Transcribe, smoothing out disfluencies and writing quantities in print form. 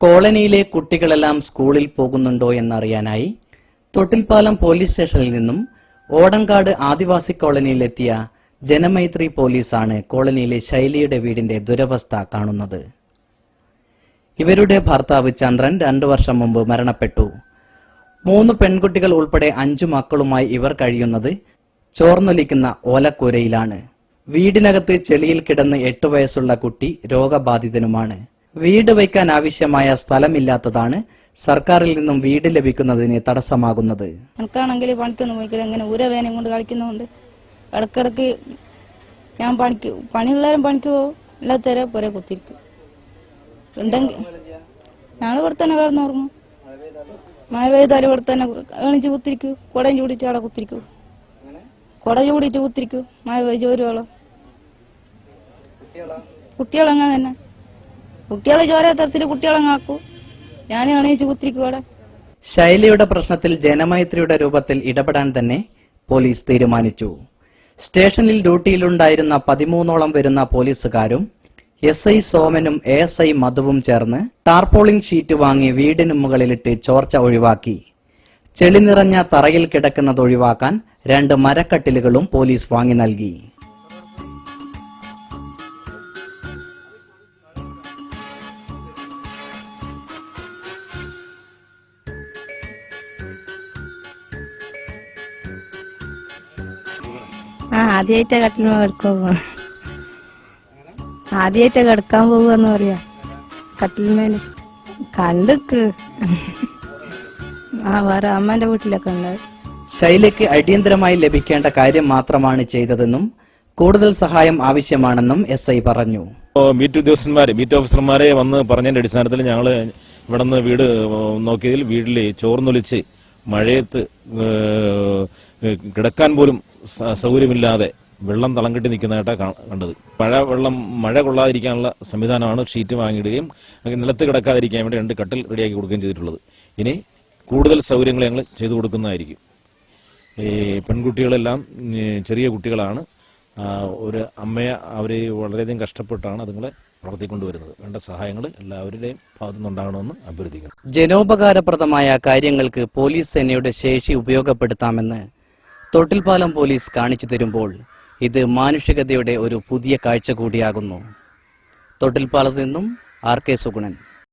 കോളനിയിലെ കുട്ടികളെല്ലാം സ്കൂളിൽ പോകുന്നുണ്ടോ എന്നറിയാനായി തൊട്ടിൽപ്പാലം പോലീസ് സ്റ്റേഷനിൽ നിന്നും ഓടങ്കാട് ആദിവാസി കോളനിയിലെത്തിയ ജനമൈത്രി പോലീസാണ് കോളനിയിലെ ശൈലിയുടെ വീടിന്റെ ദുരവസ്ഥ കാണുന്നത്. ഇവരുടെ ഭർത്താവ് ചന്ദ്രൻ 2 വർഷം മുമ്പ് മരണപ്പെട്ടു. 3 പെൺകുട്ടികൾ ഉൾപ്പെടെ 5 മക്കളുമായി ഇവർ കഴിയുന്നത് ചോർന്നൊലിക്കുന്ന ഓലക്കൂരയിലാണ്. വീടിനകത്ത് ചെളിയിൽ കിടന്ന് 8 വയസ്സുള്ള കുട്ടി രോഗബാധിതനുമാണ്. വീട് വയ്ക്കാൻ ആവശ്യമായ സ്ഥലമില്ലാത്തതാണ് സർക്കാരിൽ നിന്നും വീട് ലഭിക്കുന്നതിന് തടസ്സമാകുന്നത്. എനിക്കാണെങ്കിൽ പണിക്കൊന്നും പോയിക്കില്ല, ഇങ്ങനെ ഊരവേനയും കൊണ്ട് കളിക്കുന്നുണ്ട്. ഇടക്കിടക്ക് ഞാൻ പണിയുള്ളവരും പണിക്ക് പോകും, എല്ലാത്തരം പുര കുത്തിരിക്കും. ഉണ്ടെങ്കിൽ ഞങ്ങൾ ഇവിടെ തന്നെ കിടന്നുറങ്ങും. മഴ പെയ്താലും ഇവിടെ തന്നെ എണിച്ച് കുത്തിരിക്കും. കുടയും ചൂടിയിട്ട് അവിടെ കുത്തിരിക്കും. കുട ചൂടിയിട്ട് കുത്തിരിക്കും. മഴ പെയ്ച്ച് വരുവോളം കുട്ടികളങ്ങനെ തന്നെ. കുട്ടികളെ ചോര തരത്തിൽ കുട്ടികളങ്ങാക്കും. ഞാൻ എണീച്ച് കുത്തിരിക്കും അവിടെ. ശൈലിയുടെ പ്രശ്നത്തിൽ ജനമൈത്രിയുടെ രൂപത്തിൽ ഇടപെടാൻ തന്നെ പോലീസ് തീരുമാനിച്ചു. സ്റ്റേഷനിൽ ഡ്യൂട്ടിയിലുണ്ടായിരുന്ന 13ഓളം വരുന്ന പോലീസുകാരും SI സോമനും ASI മധുവും ചേർന്ന് ടാർപോളിംഗ് ഷീറ്റ് വാങ്ങി വീടിന് മുകളിലിട്ട് ചോർച്ച ഒഴിവാക്കി. ചെളി നിറഞ്ഞ തറയിൽ കിടക്കുന്നത് ഒഴിവാക്കാൻ 2 മരക്കട്ടിലുകളും പോലീസ് വാങ്ങി നൽകി. ആദ്യമായിട്ട് കട്ടിലുമ ആദ്യമായിട്ട് കിടക്കാൻ പോവാന്ന് പറയാ. കട്ടിലിന്മേല് കണ്ടിക്ക് വേറെ അമ്മന്റെ വീട്ടിലൊക്കെ ഉണ്ട്. ശൈലിക്ക് അടിയന്തരമായി ലഭിക്കേണ്ട കാര്യം മാത്രമാണ് ചെയ്തതെന്നും കൂടുതൽ സഹായം ആവശ്യമാണെന്നും SI പറഞ്ഞു. മീറ്റ് ഓഫീസർമാരെ വന്ന് പറഞ്ഞതിന്റെ അടിസ്ഥാനത്തിൽ ഞങ്ങൾ ഇവിടെ നിന്ന് വീട് നോക്കിയതിൽ വീട്ടിൽ ചോർന്നൊലിച്ച് മഴയത്ത് കിടക്കാൻ പോലും സൗകര്യമില്ലാതെ വെള്ളം തളം കെട്ടി നിൽക്കുന്നതായിട്ടാണ് കണ്ടത്. മഴ കൊള്ളാതിരിക്കാനുള്ള സംവിധാനമാണ് ഷീറ്റ് വാങ്ങിയിടുകയും നിലത്ത് കിടക്കാതിരിക്കാൻ വേണ്ടി 2 കട്ടിൽ റെഡിയാക്കി കൊടുക്കുകയും ചെയ്തിട്ടുള്ളത്. ഇനി കൂടുതൽ സൗകര്യങ്ങൾ ഞങ്ങൾ ചെയ്തു കൊടുക്കുന്നതായിരിക്കും. ഈ പെൺകുട്ടികളെല്ലാം ചെറിയ കുട്ടികളാണ്. ഒരു അമ്മയെ അവർ വളരെയധികം കഷ്ടപ്പെട്ടാണ് അതുങ്ങളെ വളർത്തിക്കൊണ്ടുവരുന്നത്. വേണ്ട സഹായങ്ങൾ എല്ലാവരുടെയും ഭാഗത്തു നിന്നുണ്ടാകണമെന്ന് അഭ്യർത്ഥിക്കുന്നു. ജനോപകാരപ്രദമായ കാര്യങ്ങൾക്ക് പോലീസ് സേനയുടെ ശേഷി ഉപയോഗപ്പെടുത്താമെന്ന് തൊട്ടിൽപ്പാലം പോലീസ് കാണിച്ചു തരുമ്പോൾ ഇത് മാനുഷികതയുടെ ഒരു പുതിയ കാഴ്ച കൂടിയാകുന്നു. തൊട്ടിൽപ്പാലത്ത് നിന്നും RK സുഗുണൻ.